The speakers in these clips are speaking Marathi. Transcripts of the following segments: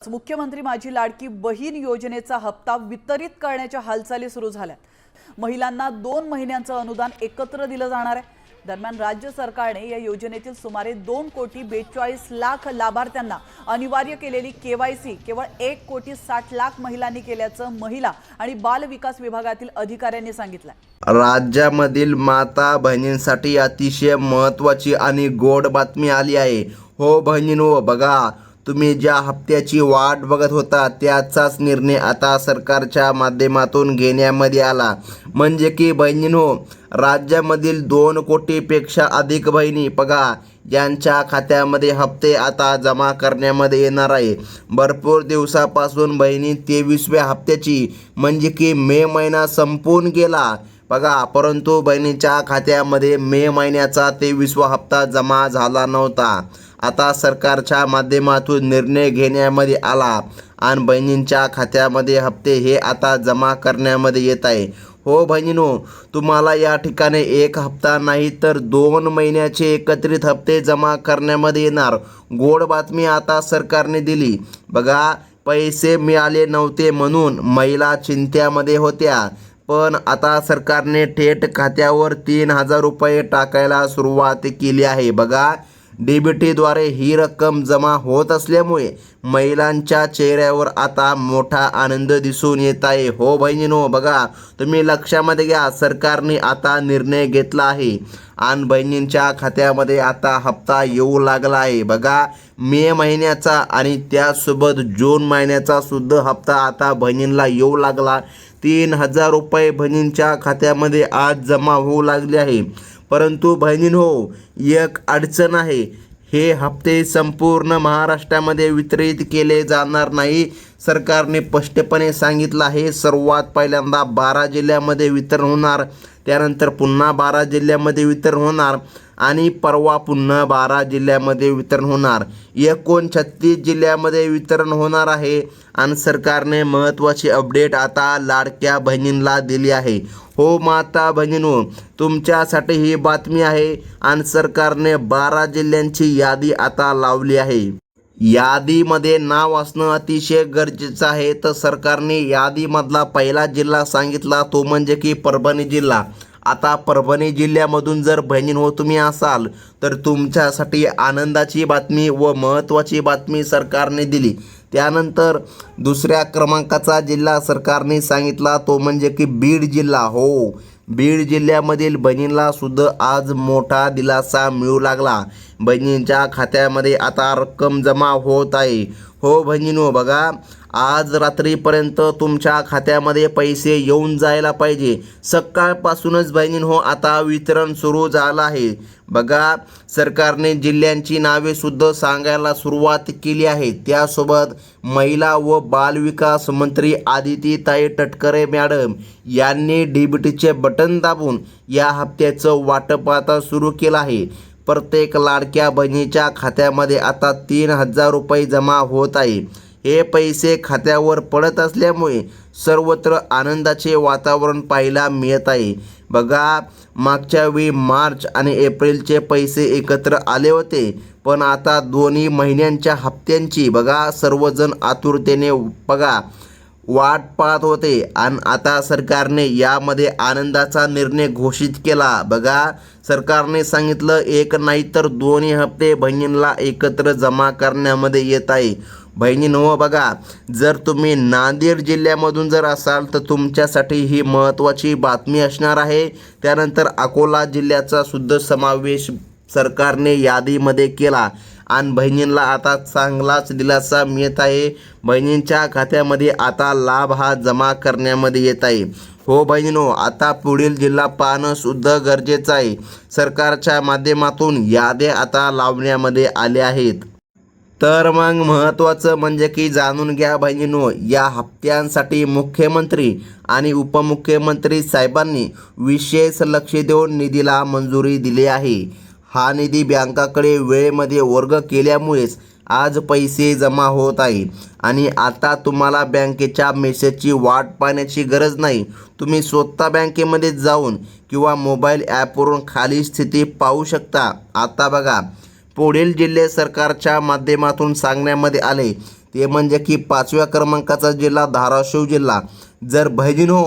मुख्यमंत्री माझी लाडकी बहीण योजनेचा हप्ता वितरित करण्याच्या हालचाली सुरू झाल्यात। महिलांना 2 महिन्यांचं अनुदान एकत्र दिलं जाणार आहे। दरम्यान राज्य सरकारने या योजनेतील सुमारे 2,42,00,000 लाभार्थ्यांना अनिवार्य केलेली केवायसी केवळ 1,60,00,000 महिलांनी केल्याचं महिला आणि बाल विकास विभागातील अधिकाऱ्यांनी सांगितलं। राज्यामधील माता बहिणींसाठी अतिशय महत्त्वाची आणि गोड बातमी आली आहे। हो बहिणींनो, बघा, तुम्ही ज्या हप्त्याची वाट बघत होता त्याचाच निर्णय आता सरकारच्या माध्यमातून घेण्यामध्ये आला। म्हणजे की बहिणींनो, राज्यामधील 2 कोटीपेक्षा अधिक बहिणी बघा यांच्या खात्यामध्ये हप्ते आता जमा करण्यामध्ये येणार आहे। भरपूर दिवसापासून बहिणी 23व्या हप्त्याची म्हणजे की मे महिना संपून गेला बघा, परंतु बहिणीच्या खात्यामध्ये मे महिन्याचा 23वा हप्ता जमा झाला नव्हता। आता सरकारच्या माध्यमातून निर्णय घेण्यामध्ये आला आणि बहिणींच्या खात्यामध्ये हप्ते हे आता जमा करण्यामध्ये येत आहे। हो बहिणींनो, तुम्हाला या ठिकाणी 1 हप्ता नाही तर 2 महिन्याचे एकत्रित हप्ते जमा करण्यामध्ये येणार। गोड बातमी आता सरकारने दिली बघा। पैसे मिळाले नव्हते म्हणून महिला चिंतेमध्ये होत्या, पण आता सरकारने थेट खात्यावर 3,000 रुपये टाकायला सुरुवात केली आहे बघा। डीबीटीद्वारे ही रक्कम जमा होत असल्यामुळे महिलांच्या चेहऱ्यावर आता मोठा आनंद दिसून येत आहे। हो बहिणींनो, बघा, तुम्ही लक्षामध्ये घ्या, सरकारने आता निर्णय घेतला आहे आणि बहिणींच्या खात्यामध्ये आता हप्ता येऊ लागला आहे बघा। मे महिन्याचा आणि त्यासोबत जून महिन्याचा सुद्धा हप्ता आता बहिणींना येऊ लागला। 3,000 रुपये बहिणींच्या खात्यामध्ये आज जमा होऊ लागले आहे। परंतु बहिणींनो, एक अडचण आहे, हे हप्ते संपूर्ण महाराष्ट्रामध्ये वितरित केले जाणार नाही। सरकारने स्पष्टपणे सांगितलं आहे, सर्वात पहिल्यांदा 12 जिल्ह्यामध्ये वितरण होणार, त्यानंतर पुन्हा 12 जिल्ह्यामध्ये वितरण होणार आणि परवा पुन्हा 12 जिल्ह्यामध्ये वितरण होणार। एकूण 36 जिल्ह्यामध्ये वितरण होणार आहे आणि सरकारने महत्त्वाची अपडेट आता लाडक्या बहिणींना दिली आहे। हो माता बहिणींनो, तुमच्यासाठी ही बातमी आहे आणि सरकारने 12 जिल्ह्यांची यादी आता लावली आहे। यादीमध्ये नाव असणं अतिशय गरजेचं आहे, तर सरकारने यादीमधला पहिला जिल्हा सांगितला तो म्हणजे की परभणी जिल्हा। आता परभणी जिल्ह्यामधून जर बहिणींनो तुम्ही असाल तर तुमच्यासाठी आनंदाची बातमी व महत्त्वाची बातमी सरकारने दिली। त्यानंतर दुसऱ्या क्रमांकाचा जिल्हा सरकारने सांगितला तो म्हणजे की बीड जिल्हा। हो, बीड जिल्ह्यामधील बहिणींना सुद्धा आज मोठा दिलासा मिळू लागला। बहिणींच्या खात्यामध्ये आता रक्कम जमा होत आहे। हो बहिणींनो, बघा, आज रात्रीपर्यंत तुमच्या खात्यामध्ये पैसे येऊन जायला पाहिजे। सकाळपासूनच बहिणींनो आता वितरण सुरू झालं आहे बघा। सरकारने जिल्ह्यांची नावे सुद्धा सांगायला सुरुवात केली आहे। त्यासोबत महिला व बालविकास मंत्री आदितीताई तटकरे मॅडम यांनी डीबीटीचे बटन दाबून या हप्त्याचं वाटप आता सुरू केलं आहे। प्रत्येक लाडक्या बहिणीच्या खात्यामध्ये आता 3,000 रुपये जमा होत आहे। हे पैसे खात्यावर पडत असल्यामुळे सर्वत्र आनंदाचे वातावरण पाहायला मिळत आहे बघा। मागच्या वेळी मार्च आणि एप्रिलचे पैसे एकत्र आले होते, पण आता दोन्ही महिन्यांच्या हप्त्यांची बघा सर्वजण आतुरतेने बघा वाट पाहत होते आणि आता सरकारने यामध्ये आनंदाचा निर्णय घोषित केला बघा। सरकारने सांगितलं, एक नाही तर 2 हप्ते बहिणींना एकत्र जमा करण्यामध्ये येत आहे। बहिणींनो, बघा, जर तुम्ही नांदेड जिल्ह्यामधून जर असाल तर तुमच्यासाठी ही महत्त्वाची बातमी असणार आहे। त्यानंतर अकोला जिल्ह्याचा सुद्धा समावेश सरकारने यादीमध्ये केला आणि बहिणींना आता चांगलाच दिलासा मिळत आहे। बहिणींच्या खात्यामध्ये आता लाभ हा जमा करण्यामध्ये येत आहे। हो बहिणींनो, आता पुढील जिल्हा पाहणं सुद्धा गरजेचं आहे। सरकारच्या माध्यमातून याद्या आता लावण्यामध्ये आल्या आहेत। तर मग महत्त्वाचं म्हणजे की जाणून घ्या बहिणींनो, या हप्त्यांसाठी मुख्यमंत्री आणि उपमुख्यमंत्री साहेबांनी विशेष लक्ष देऊन निधीला मंजुरी दिली आहे। हा निधी बँकाकडे वेळेमध्ये वर्ग केल्यामुळेच आज पैसे जमा होत आहे आणि आता तुम्हाला बँकेच्या मेसेजची वाट पाहण्याची गरज नाही। तुम्ही स्वतः बँकेमध्ये जाऊन किंवा मोबाईल ॲपवरून खाली स्थिती पाहू शकता। आता बघा, पुढील जिल्हे सरकारच्या माध्यमातून सांगण्यामध्ये आले ते म्हणजे की 5व्या क्रमांकाचा जिल्हा धाराशिव जिल्हा. जर बहिणींनो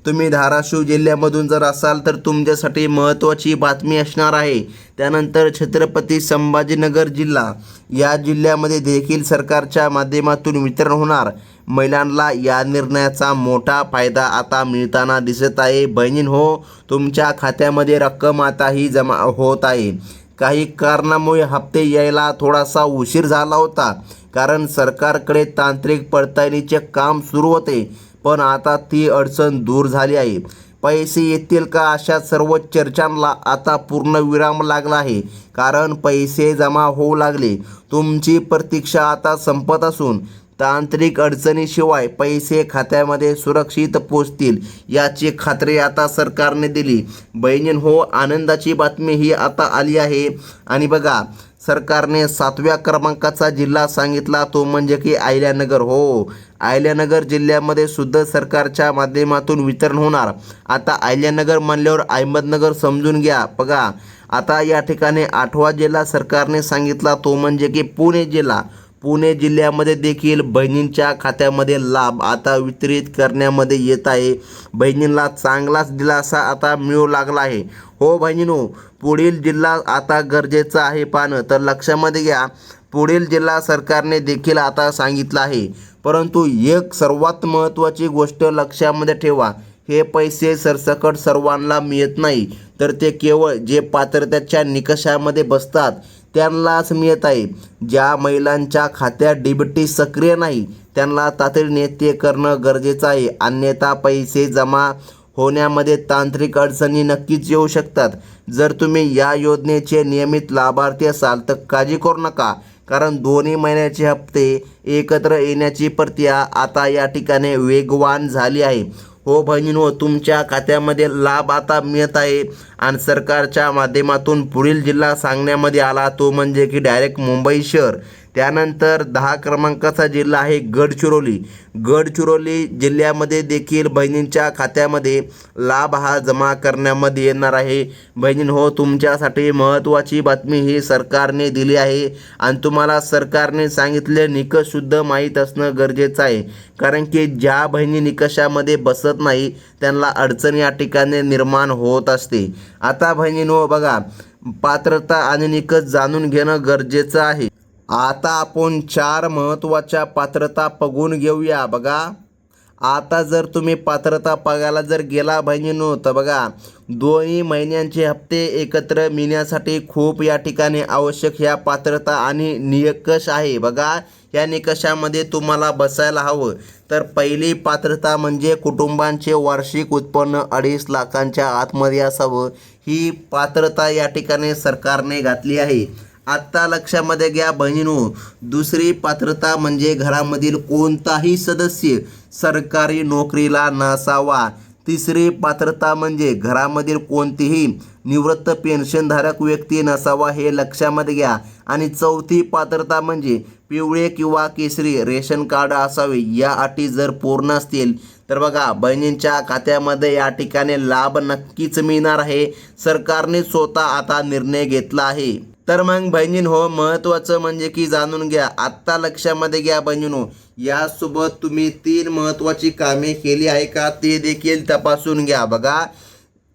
तुम्ही धाराशिव जिल्ह्यामधून जर असाल तर तुमच्यासाठी महत्त्वाची बातमी असणार आहे. त्यानंतर छत्रपती संभाजीनगर जिल्हा, या जिल्ह्यामध्ये देखील सरकारच्या माध्यमातून वितरण होणार. महिलांना या निर्णयाचा मोठा फायदा आता मिळताना दिसत आहे. बहिणींनो तुमच्या खात्यामध्ये रक्कम आताही जमा होत आहे. काही कारणामुळे हप्ते यायला थोडासा उशीर झाला होता, कारण सरकारकडे तांत्रिक पडताळणीचे काम सुरू होते. पण आता ती अडचण दूर झाली आहे. पैसे येतील का अशा सर्व चर्चांना आता पूर्ण विराम लागला आहे, कारण पैसे जमा होऊ लागले. तुमची प्रतीक्षा आता संपत असून तांत्रिक अडचणीशिवाय पैसे खात्यामध्ये सुरक्षित पोचतील याची खात्री आता सरकारने दिली. बहिणींनो आनंदाची बातमी ही आता आली आहे. आणि बघा, सरकारने 7व्या क्रमांकाचा जिल्हा सांगितला, तो म्हणजे की अहिल्यानगर. हो, अहिल्यानगर जिल्ह्यामध्ये सुद्धा सरकारच्या माध्यमातून वितरण होणार. आता अहिल्यानगर म्हणल्यावर अहमदनगर समजून घ्या. बघा, आता या ठिकाणी 8वा जिल्हा सरकारने सांगितला, तो म्हणजे की पुणे जिल्हा. पुणे जिल्ह्यामध्ये देखील बहिणींच्या खात्यामध्ये लाभ आता वितरित करण्यामध्ये येत आहे. बहिणींना चांगलाच दिलासा आता मिळू लागला आहे. हो बहिणींनो, पुढील जिल्हा आता गरजेचं आहे पाहणं. तर लक्षामध्ये घ्या, पुढील जिल्हा सरकारने देखील आता सांगितलं आहे. परंतु एक सर्वात महत्त्वाची गोष्ट लक्षामध्ये ठेवा, हे पैसे सरसकट सर्वांना मिळत नाही, तर ते केवळ जे पात्रतेच्या निकषामध्ये बसतात त्यांनाच मिळत आहे. ज्या महिलांच्या खात्यात डीबीटी सक्रिय नाही त्यांना तातडीने ते करणं गरजेचं आहे. अन्यथा पैसे जमा होण्यामध्ये तांत्रिक अडचणी नक्कीच येऊ शकतात. जर तुम्ही या योजनेचे नियमित लाभार्थी असाल तर काळजी करू नका, कारण दोन्ही महिन्याचे हप्ते एकत्र येण्याची प्रक्रिया आता या ठिकाणी वेगवान झाली आहे. हो बहिणींनो, तुमच्या खात्यामध्ये लाभ आता मिळत आहे. आणि सरकारच्या माध्यमातून पुढील जिल्हा सांगण्यामध्ये आला, तो म्हणजे की डायरेक्ट मुंबई शहर. त्यानंतर 10 क्रमांकाचा जिल्हा आहे गडचिरोली. गडचिरोली जिल्ह्यामध्ये देखील बहिणींच्या खात्यामध्ये लाभ हा जमा करण्यामध्ये येणार आहे. बहिणींनो तुमच्यासाठी महत्त्वाची बातमी ही सरकारने दिली आहे. आणि तुम्हाला सरकारने सांगितले निकषसुद्धा माहीत असणं गरजेचं आहे, कारण की ज्या बहिणी निकषामध्ये बसत नाही त्यांना अडचण या ठिकाणी निर्माण होत असते. आता बहिणींनो बघा, पात्रता आणि निकष जाणून घेणं गरजेचं आहे. आता आपण 4 महत्त्वाच्या पात्रता बघून घेऊया. बघा, आता जर तुम्ही पात्रता बघायला जर गेला बहिणींनो, तर बघा, दोन्ही महिन्यांचे हप्ते एकत्र मिळण्यासाठी खूप या ठिकाणी आवश्यक ह्या पात्रता आणि निकष आहे. बघा, या निकषामध्ये तुम्हाला बसायला हवं. तर पहिली पात्रता म्हणजे कुटुंबांचे वार्षिक उत्पन्न 2.5 लाखांच्या आतमध्ये असावं. ही पात्रता या ठिकाणी सरकारने घातली आहे. आत्ता लक्षामध्ये घ्या बहिणींनो, दुसरी पात्रता म्हणजे घरामधील कोणताही सदस्य सरकारी नोकरीला नसावा. तिसरी पात्रता म्हणजे घरामधील कोणतीही निवृत्त पेन्शनधारक व्यक्ती नसावा, हे लक्षामध्ये घ्या. आणि चौथी पात्रता म्हणजे पिवळे किंवा केसरी रेशन कार्ड असावे. या अटी जर पूर्ण असतील तर बघा, बहिणींच्या खात्यामध्ये या ठिकाणी लाभ नक्कीच मिळणार आहे. सरकारने स्वतः आता निर्णय घेतला आहे. तर मग बहिणींनो, महत्त्वाचं म्हणजे की जाणून घ्या. आत्ता लक्षामध्ये घ्या बहिणींनो, यासोबत तुम्ही 3 महत्त्वाची कामे केली आहे का ते देखील तपासून घ्या. बघा,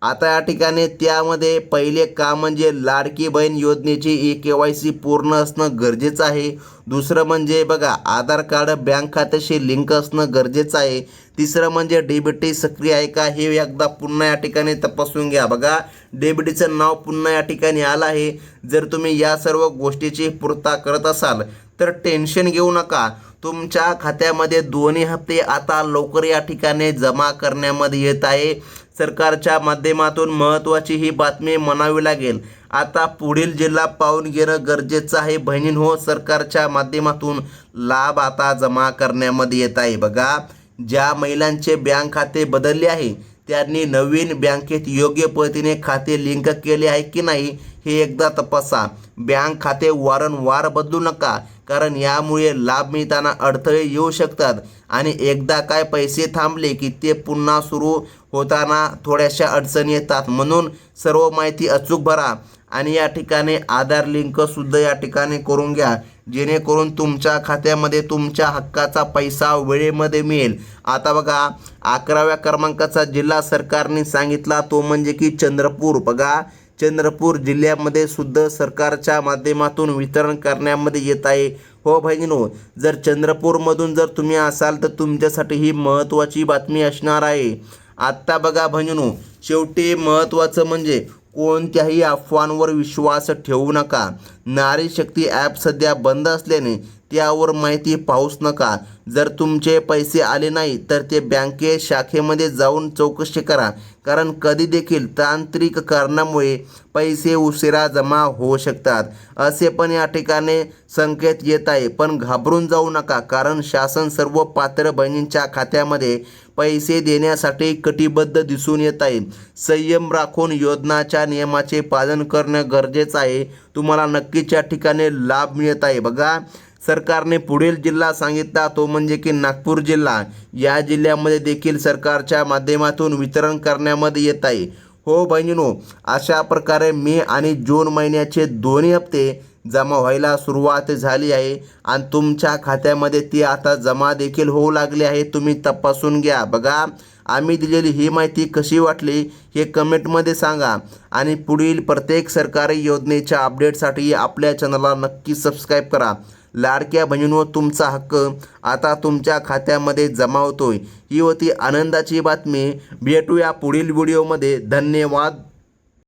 आता या ठिकाणी त्यामध्ये पहिले काम म्हणजे लाडकी बहीण योजनेची KYC पूर्ण असणं गरजेचं आहे. दुसरं म्हणजे बघा, आधार कार्ड बँक खात्याशी लिंक असणं गरजेचं आहे. तिसरं म्हणजे डीबीटी सक्रिय आहे का हे एकदा पुन्हा या ठिकाणी तपासून घ्या. बघा, डीबीटीचं नाव पुन्हा या ठिकाणी आलं आहे. जर तुम्ही या सर्व गोष्टीची पूर्तता करत असाल तर टेन्शन घेऊ नका. तुमच्या खात्यामध्ये दोन्ही हप्ते आता लवकर या ठिकाणी जमा करण्यामध्ये येत आहे. सरकारच्या माध्यमातून महत्त्वाची ही बातमी म्हणावी लागेल. आता पुढील जिल्हा पाहून घेणं गरजेचं आहे. बहिणींनो, सरकारच्या माध्यमातून लाभ आता जमा करण्यामध्ये येत आहे. बघा, ज्या महिलांचे बँक खाते बदलले आहे त्यांनी नवीन बँकेत योग्य पद्धतीने खाते लिंक केले आहे की नाही हे एकदा तपासा. बँक खाते वारंवार बदलू नका, कारण यामुळे लाभ मिळताना अडथळे येऊ शकतात. आणि एकदा काय पैसे थांबले की ते पुन्हा सुरू होताना थोड्याशा अडचणी येतात. म्हणून सर्व माहिती अचूक भरा आणि या ठिकाणी आधार लिंक सुद्धा या ठिकाणी करून घ्या, जेणेकरून तुमच्या खात्यामध्ये तुमच्या हक्काचा पैसा वेळेमध्ये मिळेल. आता बघा 11व्या क्रमांकाचा जिल्हा सरकारने सांगितला तो म्हणजे की चंद्रपूर. बघा चंद्रपूर जिल्ह्यामध्ये सुद्धा सरकारच्या माध्यमातून वितरण करण्यामध्ये येत आहे. हो बहिणीनो, जर चंद्रपूरमधून जर तुम्ही असाल तर तुमच्यासाठी ही महत्त्वाची बातमी असणार आहे. आत्ता बघा बहिणीनो, शेवटी महत्त्वाचं म्हणजे कोणत्याही अफवांवर विश्वास ठेवू नका. नारी शक्ती ॲप सध्या बंद असल्याने त्यावर माहिती पाहूच नका. जर तुमचे पैसे आले नाही तर ते बँके शाखेमध्ये जाऊन चौकशी करा, कारण कधी देखील तांत्रिक कारणामुळे पैसे उशिरा जमा होऊ शकतात, असे पण या ठिकाणी संकेत येत आहे. पण घाबरून जाऊ नका, कारण शासन सर्व पात्र बहिणींच्या खात्यामध्ये पैसे देण्यासाठी कटिबद्ध दिसून येत आहे. संयम राखून योजनाच्या नियमाचे पालन करणं गरजेचं आहे. तुम्हाला नक्कीच या ठिकाणी लाभ मिळत आहे. बघा सरकारने पुढील जिल्हा सांगितला तो म्हणजे की नागपूर जिल्हा. या जिल्ह्यामध्ये देखील सरकारच्या माध्यमातून वितरण करण्यामध्ये येत आहे. हो बहिणीनो, अशा प्रकारे मे आणि जून महिन्याचे दोन्ही हप्ते जमा व्हायला सुरुवात झाली आहे आणि तुमच्या खात्यामध्ये ती आता जमा देखील होऊ लागली आहे. तुम्ही तपासून घ्या. बघा आम्ही दिलेली ही माहिती कशी वाटली हे कमेंटमध्ये सांगा आणि पुढील प्रत्येक सरकारी योजनेच्या अपडेटसाठी आपल्या चॅनलला नक्की सबस्क्राईब करा. लाडक्या बहिणींनो, तुमचा हक्क आता तुमच्या खात्यामध्ये जमा होतोय. ही होती आनंदाची बातमी. भेटूया पुढील व्हिडिओमध्ये. धन्यवाद.